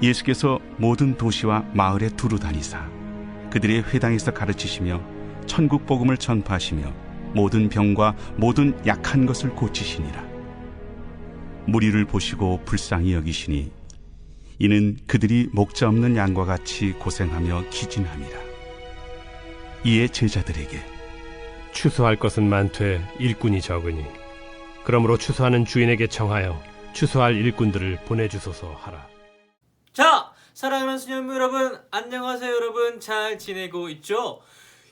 예수께서 모든 도시와 마을에 두루 다니사 그들의 회당에서 가르치시며 천국 복음을 전파하시며 모든 병과 모든 약한 것을 고치시니라. 무리를 보시고 불쌍히 여기시니 이는 그들이 목자 없는 양과 같이 고생하며 기진함이라. 이에 제자들에게 추수할 것은 많되 일꾼이 적으니 그러므로 추수하는 주인에게 청하여 추수할 일꾼들을 보내주소서 하라. 자, 사랑하는 수녀님 여러분, 안녕하세요. 여러분 잘 지내고 있죠?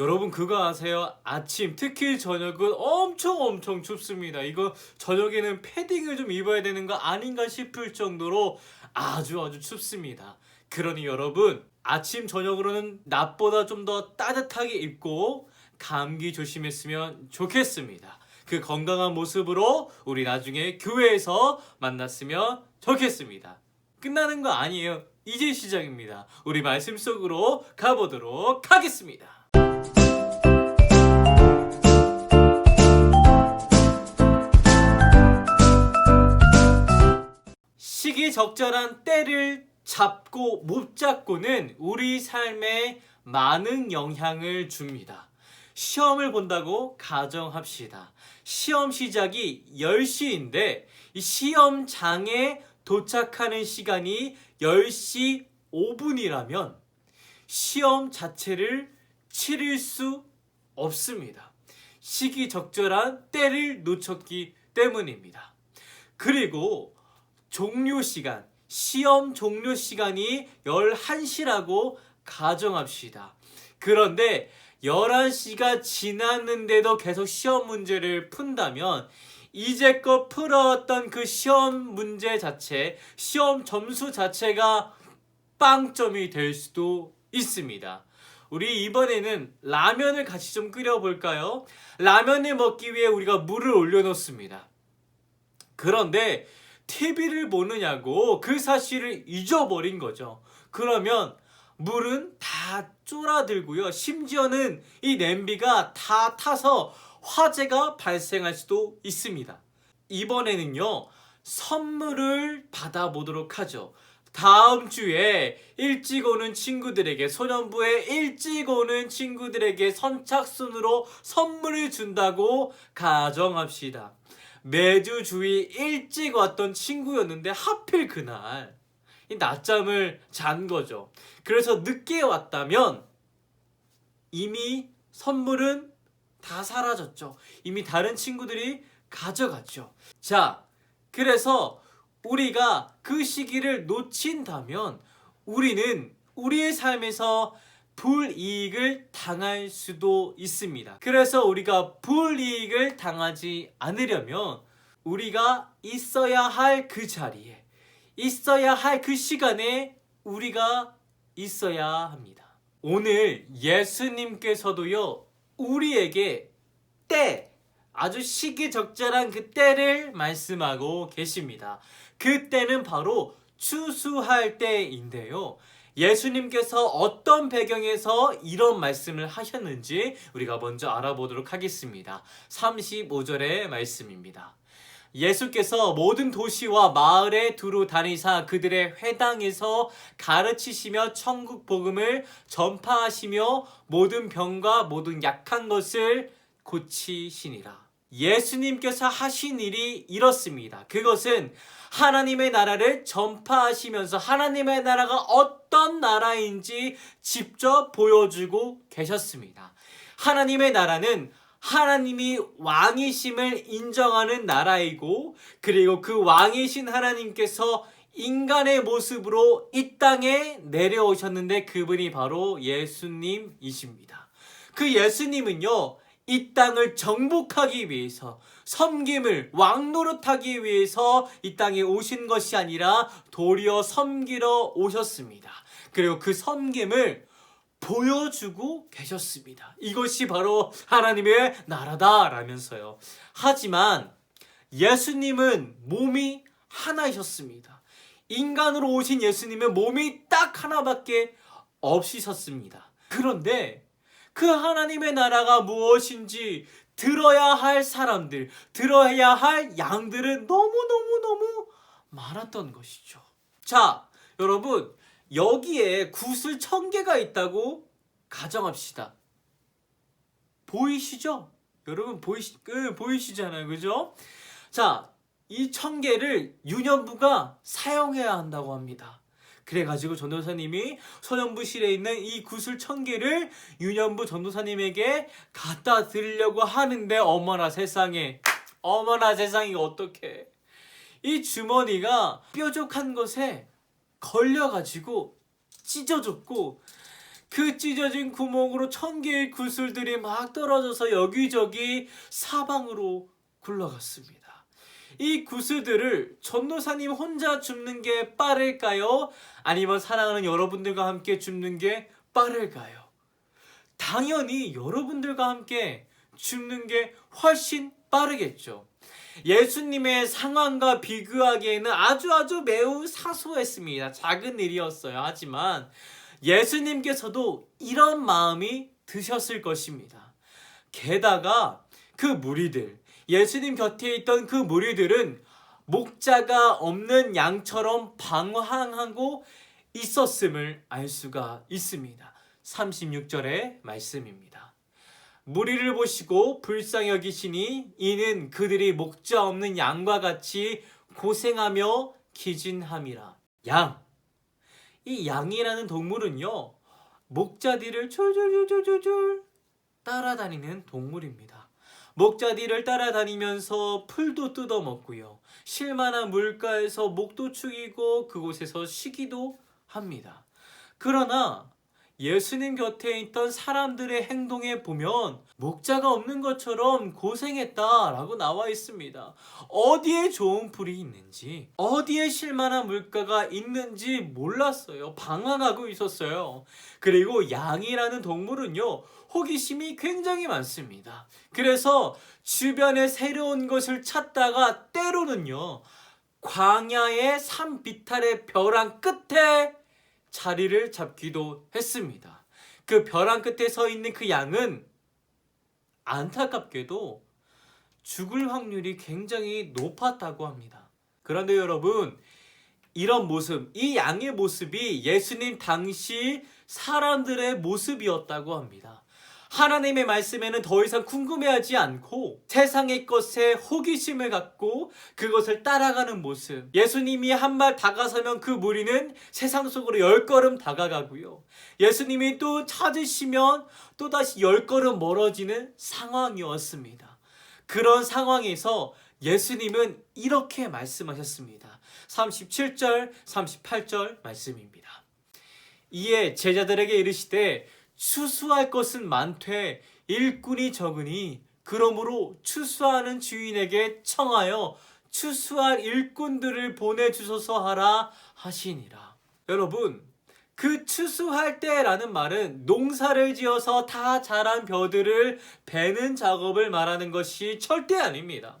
여러분 그거 아세요? 아침, 특히 저녁은 엄청 춥습니다. 이거 저녁에는 패딩을 좀 입어야 되는 거 아닌가 싶을 정도로 아주 춥습니다. 그러니 여러분, 아침 저녁으로는 낮보다 좀 더 따뜻하게 입고 감기 조심했으면 좋겠습니다. 그 건강한 모습으로 우리 나중에 교회에서 만났으면 좋겠습니다. 끝나는 거 아니에요. 이제 시작입니다. 우리 말씀 속으로 가보도록 하겠습니다. 시기적절한 때를 잡고 못 잡고는 우리 삶에 많은 영향을 줍니다. 시험을 본다고 가정합시다. 시험 시작이 10시인데 이 시험장에 도착하는 시간이 10시 5분이라면 시험 자체를 치를 수 없습니다. 시기적절한 때를 놓쳤기 때문입니다. 그리고 종료 시간, 시험 종료 시간이 11시라고 가정합시다. 그런데 11시가 지났는데도 계속 시험 문제를 푼다면 이제껏 풀어왔던 그 시험 문제 자체, 시험 점수 자체가 빵점이 될 수도 있습니다. 우리 이번에는 라면을 같이 좀 끓여볼까요? 라면을 먹기 위해 우리가 물을 올려놓습니다. 그런데 TV를 보느냐고 그 사실을 잊어버린 거죠. 그러면 물은 다 쫄아들고요. 심지어는 이 냄비가 다 타서 화재가 발생할 수도 있습니다. 이번에는요, 선물을 받아보도록 하죠. 다음 주에 일찍 오는 친구들에게, 소년부에 일찍 오는 친구들에게 선착순으로 선물을 준다고 가정합시다. 매주 주위 일찍 왔던 친구였는데 하필 그날 이 낮잠을 잔 거죠. 그래서 늦게 왔다면 이미 선물은 다 사라졌죠. 이미 다른 친구들이 가져갔죠. 자, 그래서 우리가 그 시기를 놓친다면 우리는 우리의 삶에서 불이익을 당할 수도 있습니다. 그래서 우리가 불이익을 당하지 않으려면 우리가 있어야 할 그 자리에, 있어야 할 그 시간에 우리가 있어야 합니다. 오늘 예수님께서도요, 우리에게 때, 아주 시기적절한 그 때를 말씀하고 계십니다. 그 때는 바로 추수할 때인데요. 예수님께서 어떤 배경에서 이런 말씀을 하셨는지 우리가 먼저 알아보도록 하겠습니다. 35절의 말씀입니다. 예수께서 모든 도시와 마을에 두루 다니사 그들의 회당에서 가르치시며 천국 복음을 전파하시며 모든 병과 모든 약한 것을 고치시니라. 예수님께서 하신 일이 이렇습니다. 그것은 하나님의 나라를 전파하시면서 하나님의 나라가 어떤 나라인지 직접 보여주고 계셨습니다. 하나님의 나라는 하나님이 왕이심을 인정하는 나라이고, 그리고 그 왕이신 하나님께서 인간의 모습으로 이 땅에 내려오셨는데 그분이 바로 예수님이십니다. 그 예수님은요, 이 땅을 정복하기 위해서, 섬김을 왕노릇하기 위해서 이 땅에 오신 것이 아니라 도리어 섬기러 오셨습니다. 그리고 그 섬김을 보여주고 계셨습니다. 이것이 바로 하나님의 나라다라면서요. 하지만 예수님은 몸이 하나이셨습니다. 인간으로 오신 예수님은 몸이 딱 하나밖에 없으셨습니다. 그런데 그 하나님의 나라가 무엇인지 들어야 할 사람들, 들어야 할 양들은 너무 많았던 것이죠. 자, 여러분, 여기에 구슬 1000개가 있다고 가정합시다. 보이시죠? 여러분 보이시잖아요. 그죠? 자, 이 1000개를 유년부가 사용해야 한다고 합니다. 그래가지고 전도사님이 소년부실에 있는 이 구슬 1000개를 유년부 전도사님에게 갖다 드리려고 하는데 어머나 세상에 어떡해. 이 주머니가 뾰족한 것에 걸려가지고 찢어졌고 그 찢어진 구멍으로 1000개의 구슬들이 막 떨어져서 여기저기 사방으로 굴러갔습니다. 이 구슬들을 전도사님 혼자 줍는 게 빠를까요? 아니면 사랑하는 여러분들과 함께 줍는 게 빠를까요? 당연히 여러분들과 함께 줍는 게 훨씬 빠르겠죠. 예수님의 상황과 비교하기에는 아주 매우 사소했습니다. 작은 일이었어요. 하지만 예수님께서도 이런 마음이 드셨을 것입니다. 게다가 그 무리들, 예수님 곁에 있던 그 무리들은 목자가 없는 양처럼 방황하고 있었음을 알 수가 있습니다. 36절의 말씀입니다. 무리를 보시고 불쌍히 여기시니 이는 그들이 목자 없는 양과 같이 고생하며 기진함이라. 양. 이 양이라는 동물은요, 목자 뒤를 졸졸졸졸졸 따라다니는 동물입니다. 목자 뒤를 따라다니면서 풀도 뜯어먹고요, 쉴만한 물가에서 목도 축이고 그곳에서 쉬기도 합니다. 그러나 예수님 곁에 있던 사람들의 행동에 보면 목자가 없는 것처럼 고생했다라고 나와 있습니다. 어디에 좋은 풀이 있는지, 어디에 쉴만한 물가가 있는지 몰랐어요. 방황하고 있었어요. 그리고 양이라는 동물은요, 호기심이 굉장히 많습니다. 그래서 주변에 새로운 것을 찾다가 때로는요, 광야의 산 비탈의 벼랑 끝에 자리를 잡기도 했습니다. 그 벼랑 끝에 서 있는 그 양은 안타깝게도 죽을 확률이 굉장히 높았다고 합니다. 그런데 여러분, 이런 모습, 이 양의 모습이 예수님 당시 사람들의 모습이었다고 합니다. 하나님의 말씀에는 더 이상 궁금해하지 않고 세상의 것에 호기심을 갖고 그것을 따라가는 모습. 예수님이 한 발 다가서면 그 무리는 세상 속으로 10걸음 다가가고요, 예수님이 또 찾으시면 또다시 10걸음 멀어지는 상황이었습니다. 그런 상황에서 예수님은 이렇게 말씀하셨습니다. 37절, 38절 말씀입니다. 이에 제자들에게 이르시되 추수할 것은 많되 일꾼이 적으니 그러므로 추수하는 주인에게 청하여 추수할 일꾼들을 보내주소서 하라 하시니라. 여러분, 그 추수할 때라는 말은 농사를 지어서 다 자란 벼들을 베는 작업을 말하는 것이 절대 아닙니다.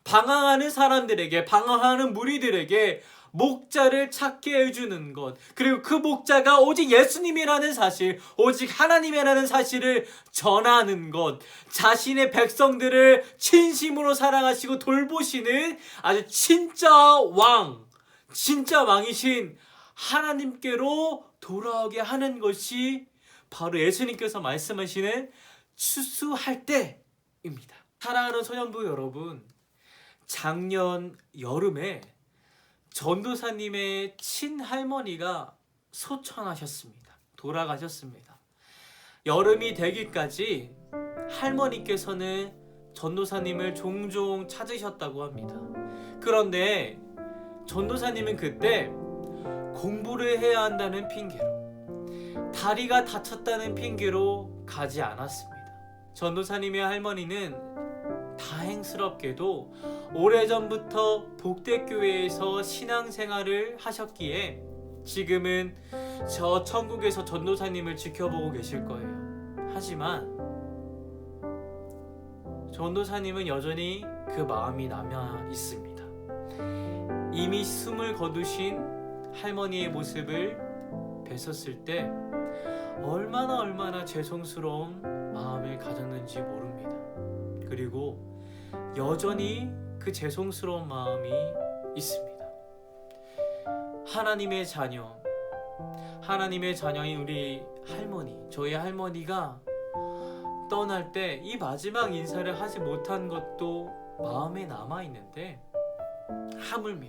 방황하는 사람들에게, 방황하는 무리들에게 목자를 찾게 해주는 것, 그리고 그 목자가 오직 예수님이라는 사실, 오직 하나님이라는 사실을 전하는 것, 자신의 백성들을 진심으로 사랑하시고 돌보시는 아주 진짜 왕이신 하나님께로 돌아오게 하는 것이 바로 예수님께서 말씀하시는 추수할 때입니다. 사랑하는 소년부 여러분, 작년 여름에 전도사님의 친할머니가 소천하셨습니다. 돌아가셨습니다. 여름이 되기까지 할머니께서는 전도사님을 종종 찾으셨다고 합니다. 그런데 전도사님은 그때 공부를 해야 한다는 핑계로, 다리가 다쳤다는 핑계로 가지 않았습니다. 전도사님의 할머니는 다행스럽게도 오래전부터 복대교회에서 신앙생활을 하셨기에 지금은 저 천국에서 전도사님을 지켜보고 계실 거예요. 하지만 전도사님은 여전히 그 마음이 남아 있습니다. 이미 숨을 거두신 할머니의 모습을 뵀었을 때 얼마나 죄송스러운 마음을 가졌는지 모릅니다. 그리고 여전히 그 죄송스러운 마음이 있습니다. 하나님의 자녀, 하나님의 자녀인 우리 할머니, 저희 할머니가 떠날 때 이 마지막 인사를 하지 못한 것도 마음에 남아있는데, 하물며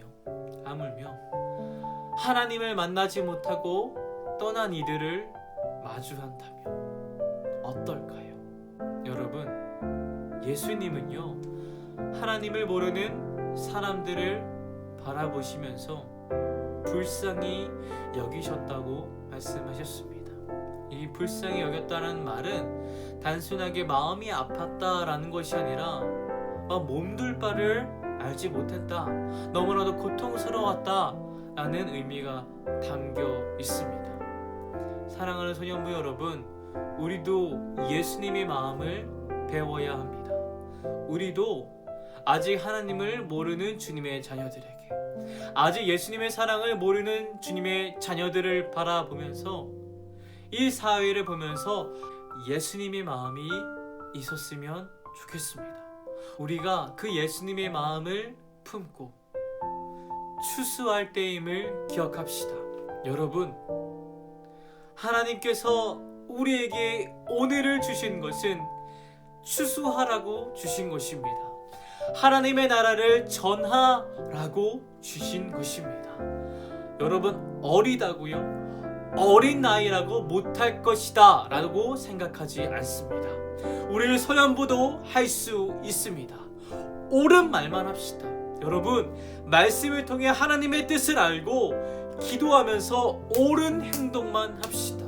하나님을 만나지 못하고 떠난 이들을 마주한다면 어떨까요? 여러분, 예수님은요, 하나님을 모르는 사람들을 바라보시면서 불쌍히 여기셨다고 말씀하셨습니다. 이 불쌍히 여겼다는 말은 단순하게 마음이 아팠다라는 것이 아니라 몸둘 바를 알지 못했다, 너무나도 고통스러웠다 라는 의미가 담겨 있습니다. 사랑하는 소년부 여러분, 우리도 예수님의 마음을 배워야 합니다. 우리도 아직 하나님을 모르는 주님의 자녀들에게, 아직 예수님의 사랑을 모르는 주님의 자녀들을 바라보면서, 이 사회를 보면서 예수님의 마음이 있었으면 좋겠습니다. 우리가 그 예수님의 마음을 품고 추수할 때임을 기억합시다. 여러분, 하나님께서 우리에게 오늘을 주신 것은 추수하라고 주신 것입니다. 하나님의 나라를 전하라고 주신 것입니다. 여러분, 어리다고요? 어린 나이라고 못할 것이다 라고 생각하지 않습니다. 우리 소년부도 할 수 있습니다. 옳은 말만 합시다. 여러분, 말씀을 통해 하나님의 뜻을 알고 기도하면서 옳은 행동만 합시다.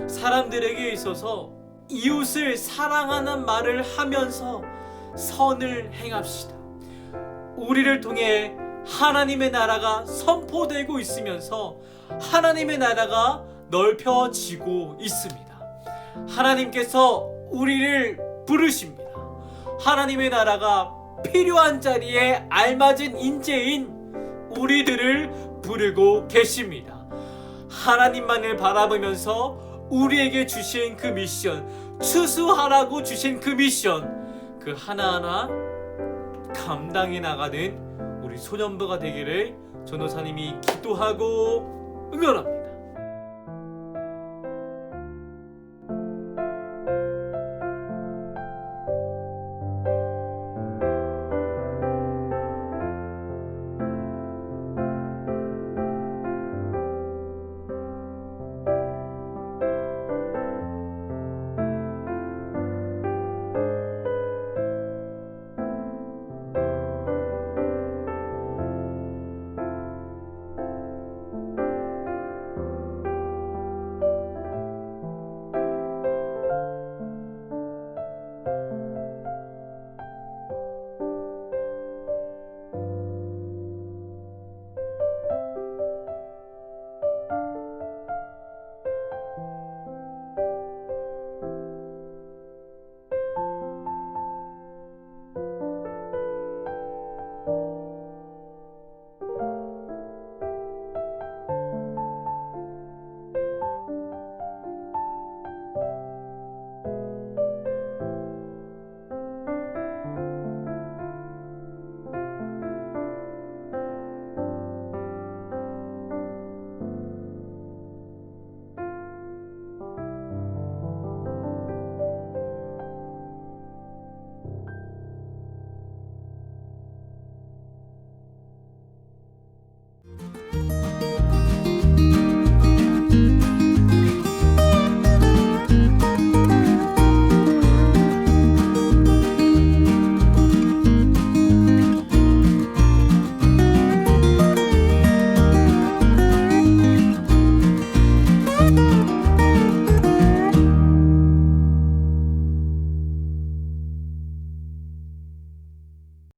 사람들에게 있어서 이웃을 사랑하는 말을 하면서 선을 행합시다. 우리를 통해 하나님의 나라가 선포되고 있으면서 하나님의 나라가 넓혀지고 있습니다. 하나님께서 우리를 부르십니다. 하나님의 나라가 필요한 자리에 알맞은 인재인 우리들을 부르고 계십니다. 하나님만을 바라보면서 우리에게 주신 그 미션, 추수하라고 주신 그 미션, 그 하나하나 감당해 나가는 우리 소년부가 되기를 전도사님이 기도하고 응원합니다.